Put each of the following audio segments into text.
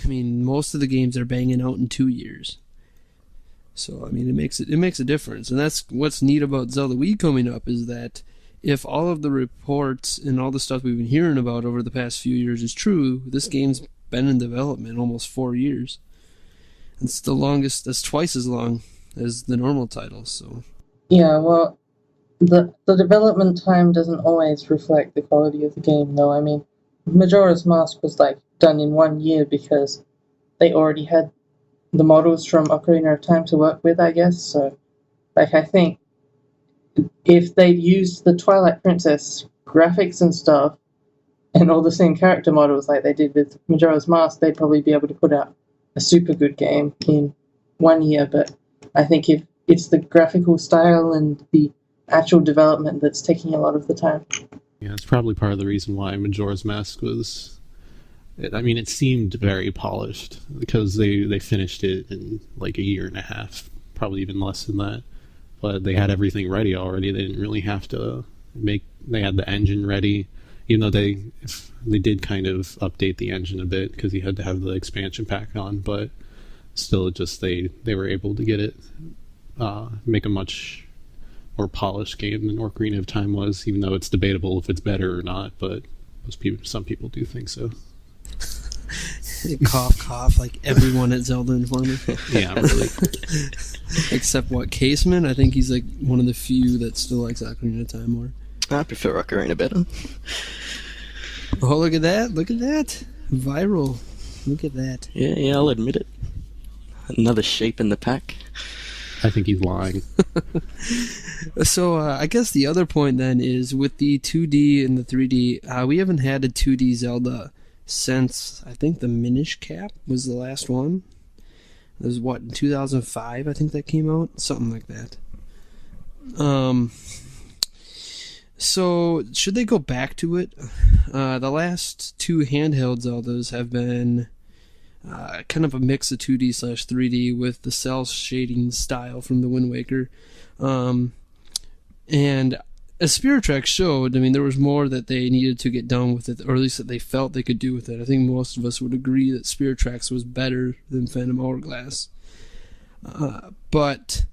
I mean, most of the games are banging out in 2 years. So, I mean, it makes a difference. And that's what's neat about Zelda Wii coming up, is that if all of the reports and all the stuff we've been hearing about over the past few years is true, this game's been in development almost 4 years. It's the longest, that's twice as long as the normal title, so. Yeah, well, the development time doesn't always reflect the quality of the game, though. I mean, Majora's Mask was, like, done in 1 year because they already had the models from Ocarina of Time to work with, I guess. So, like, I think if they'd used the Twilight Princess graphics and stuff and all the same character models like they did with Majora's Mask, they'd probably be able to put out a super good game in 1 year. But I think if it's the graphical style and the actual development that's taking a lot of the time. Yeah, it's probably part of the reason why Majora's Mask was... I mean, it seemed very polished because they finished it in like a year and a half, probably even less than that. But they had everything ready already. They didn't really have to make... They had the engine ready, even though they did kind of update the engine a bit because you had to have the expansion pack on. But still, just they were able to get it, make a much more polished game than Ocarina of Time was, even though it's debatable if it's better or not. But some people do think so. Cough, cough, like everyone at Zelda Informer. Yeah, really. Except what, Caseman? I think he's like one of the few that still likes Ocarina of Time more. I prefer Ocarina better. Oh, look at that! Look at that! Viral. Look at that. Yeah, I'll admit it. Another sheep in the pack. I think he's lying. So I guess the other point then is with the 2D and the 3D, we haven't had a 2D Zelda since, I think, the Minish Cap was the last one. It was, what, in 2005, I think that came out? Something like that. So, should they go back to it? The last two handheld Zeldas have been kind of a mix of 2D slash 3D with the cell shading style from the Wind Waker. And as Spirit Tracks showed, I mean, there was more that they needed to get done with it, or at least that they felt they could do with it. I think most of us would agree that Spirit Tracks was better than Phantom Hourglass. But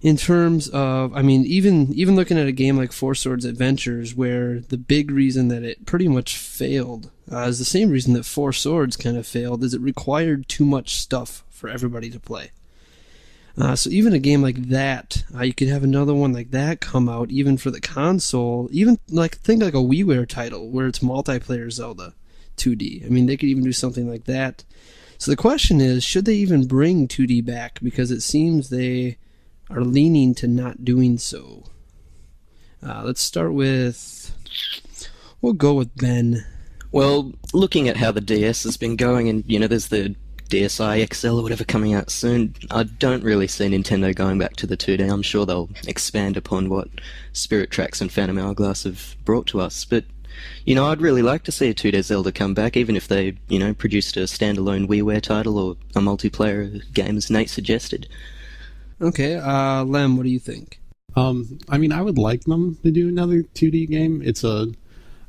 in terms of, I mean, even looking at a game like Four Swords Adventures, where the big reason that it pretty much failed is the same reason that Four Swords kind of failed, is it required too much stuff for everybody to play. So even a game like that, you could have another one like that come out, even for the console. Even think like a WiiWare title where it's multiplayer Zelda 2D. I mean, they could even do something like that. So the question is, should they even bring 2D back? Because it seems they are leaning to not doing so. Let's start with... We'll go with Ben. Well, looking at how the DS has been going, and, there's the DSi XL or whatever coming out soon, I don't really see Nintendo going back to the 2D. I'm sure they'll expand upon what Spirit Tracks and Phantom Hourglass have brought to us. But, I'd really like to see a 2D Zelda come back, even if they, produced a standalone WiiWare title or a multiplayer game, as Nate suggested. Okay, Lem, what do you think? I mean, I would like them to do another 2D game.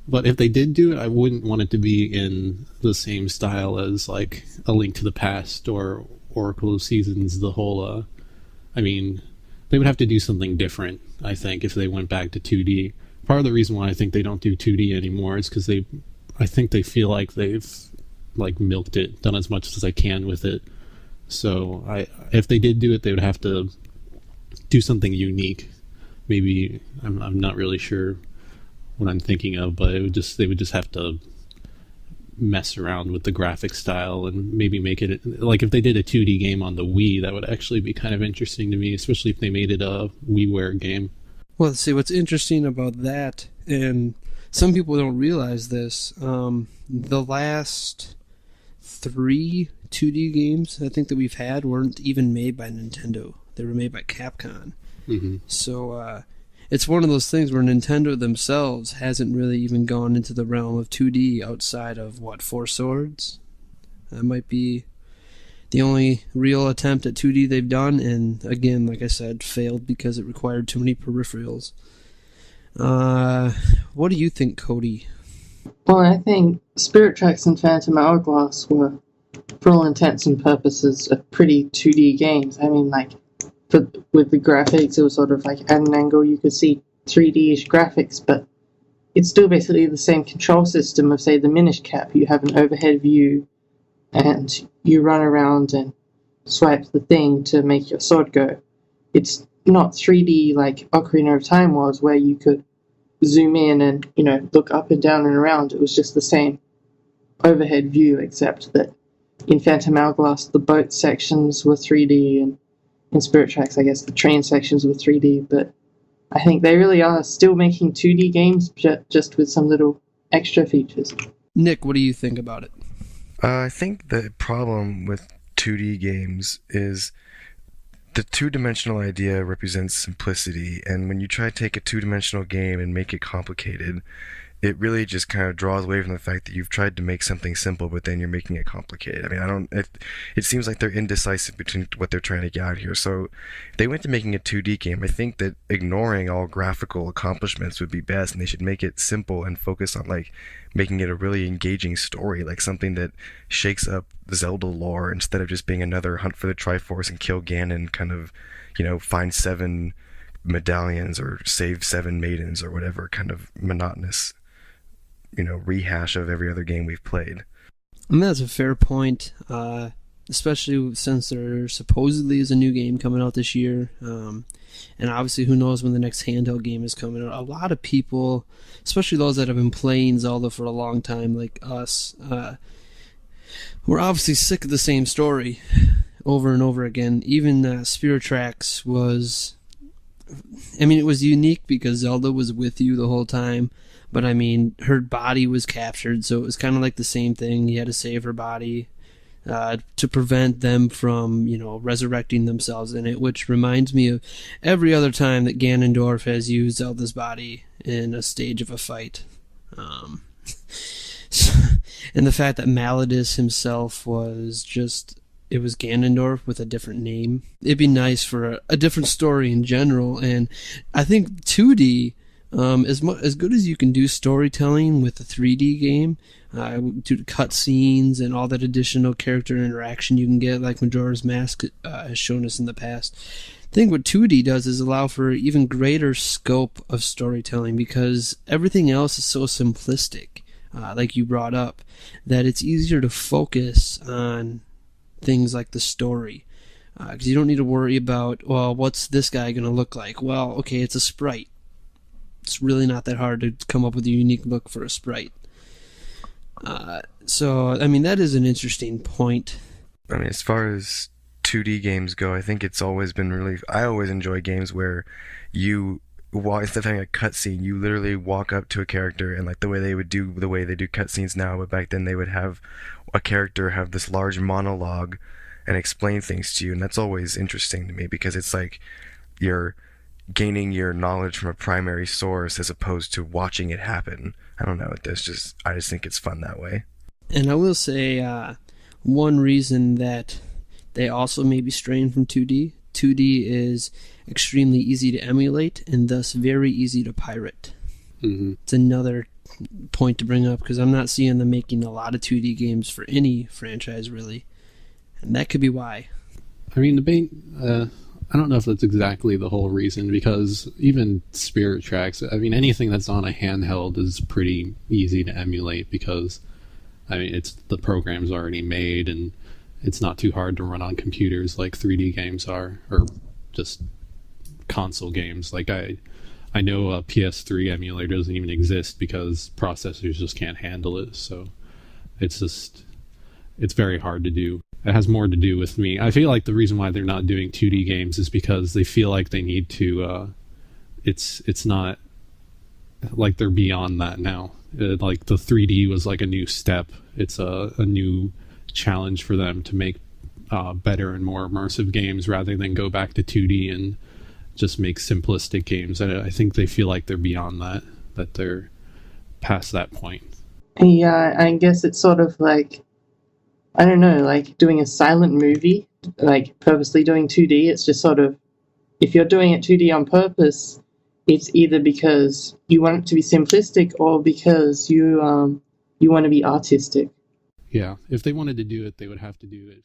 But if they did do it, I wouldn't want it to be in the same style as, like, A Link to the Past or Oracle of Seasons, the whole, I mean, they would have to do something different, I think, if they went back to 2D. Part of the reason why I think they don't do 2D anymore is because I think they feel like they've, like, milked it, done as much as they can with it. So, if they did do it, they would have to do something unique. Maybe, I'm not really sure what I'm thinking of, but they would just have to mess around with the graphic style and maybe make it, like, if they did a 2D game on the Wii, that would actually be kind of interesting to me, especially if they made it a WiiWare game. Well, see, what's interesting about that, and some people don't realize this, the last 3 2D games I think that we've had weren't even made by Nintendo. They were made by Capcom. Mm-hmm. So, it's one of those things where Nintendo themselves hasn't really even gone into the realm of 2D outside of, Four Swords? That might be the only real attempt at 2D they've done, and again, like I said, failed because it required too many peripherals. What do you think, Cody? Well, I think Spirit Tracks and Phantom Hourglass were for all intents and purposes, are pretty 2D games. I mean, like, with the graphics, it was sort of like at an angle you could see 3D-ish graphics, but it's still basically the same control system of, say, the Minish Cap. You have an overhead view, and you run around and swipe the thing to make your sword go. It's not 3D like Ocarina of Time was, where you could zoom in and, look up and down and around. It was just the same overhead view, except that in Phantom Hourglass, the boat sections were 3D, and in Spirit Tracks, I guess the train sections were 3D, but I think they really are still making 2D games, just with some little extra features. Nick, what do you think about it? I think the problem with 2D games is the two-dimensional idea represents simplicity, and when you try to take a two-dimensional game and make it complicated, it really just kind of draws away from the fact that you've tried to make something simple, but then you're making it complicated. I mean, it seems like they're indecisive between what they're trying to get out here. So if they went to making a 2D game, I think that ignoring all graphical accomplishments would be best, and they should make it simple and focus on, like, making it a really engaging story, like something that shakes up Zelda lore instead of just being another hunt for the Triforce and kill Ganon kind of, find 7 medallions or save 7 maidens or whatever kind of monotonous rehash of every other game we've played. I mean, that's a fair point, especially since there supposedly is a new game coming out this year, and obviously who knows when the next handheld game is coming out. A lot of people, especially those that have been playing Zelda for a long time, like us, we're obviously sick of the same story over and over again. Even Spirit Tracks was, it was unique because Zelda was with you the whole time. But her body was captured, so it was kind of like the same thing. You had to save her body to prevent them from, resurrecting themselves in it, which reminds me of every other time that Ganondorf has used Zelda's body in a stage of a fight. And the fact that Maladus himself was it was Ganondorf with a different name. It'd be nice for a different story in general, and I think 2D... as good as you can do storytelling with a 3D game, due to cutscenes and all that additional character interaction you can get, like Majora's Mask has shown us in the past. I think what 2D does is allow for even greater scope of storytelling, because everything else is so simplistic, like you brought up, that it's easier to focus on things like the story. Because you don't need to worry about, well, what's this guy going to look like? Well, okay, it's a sprite. It's really not that hard to come up with a unique look for a sprite. So, that is an interesting point. As far as 2D games go, I think it's always been I always enjoy games where instead of having a cutscene, you literally walk up to a character, and like the way they do cutscenes now, but back then they would have a character have this large monologue and explain things to you, and that's always interesting to me, because it's like you're gaining your knowledge from a primary source as opposed to watching it happen. I don't know. I just think it's fun that way. And I will say one reason that they also may be straying from 2D. 2D is extremely easy to emulate and thus very easy to pirate. Mm-hmm. It's another point to bring up, because I'm not seeing them making a lot of 2D games for any franchise really, and that could be why. I don't know if that's exactly the whole reason, because even Spirit Tracks, anything that's on a handheld is pretty easy to emulate, because, it's the program's already made, and it's not too hard to run on computers like 3D games are, or just console games. Like, I know a PS3 emulator doesn't even exist because processors just can't handle it, so it's very hard to do. It has more to do with me. I feel like the reason why they're not doing 2D games is because they feel like they need to. It's not like they're beyond that now. Like the 3D was like a new step. It's a new challenge for them to make better and more immersive games, rather than go back to 2D and just make simplistic games. I think they feel like they're beyond that. That they're past that point. Yeah, I guess it's sort of like, I don't know, like doing a silent movie, like purposely doing 2D. It's just sort of, if you're doing it 2D on purpose, it's either because you want it to be simplistic or because you want to be artistic. Yeah, if they wanted to do it, they would have to do it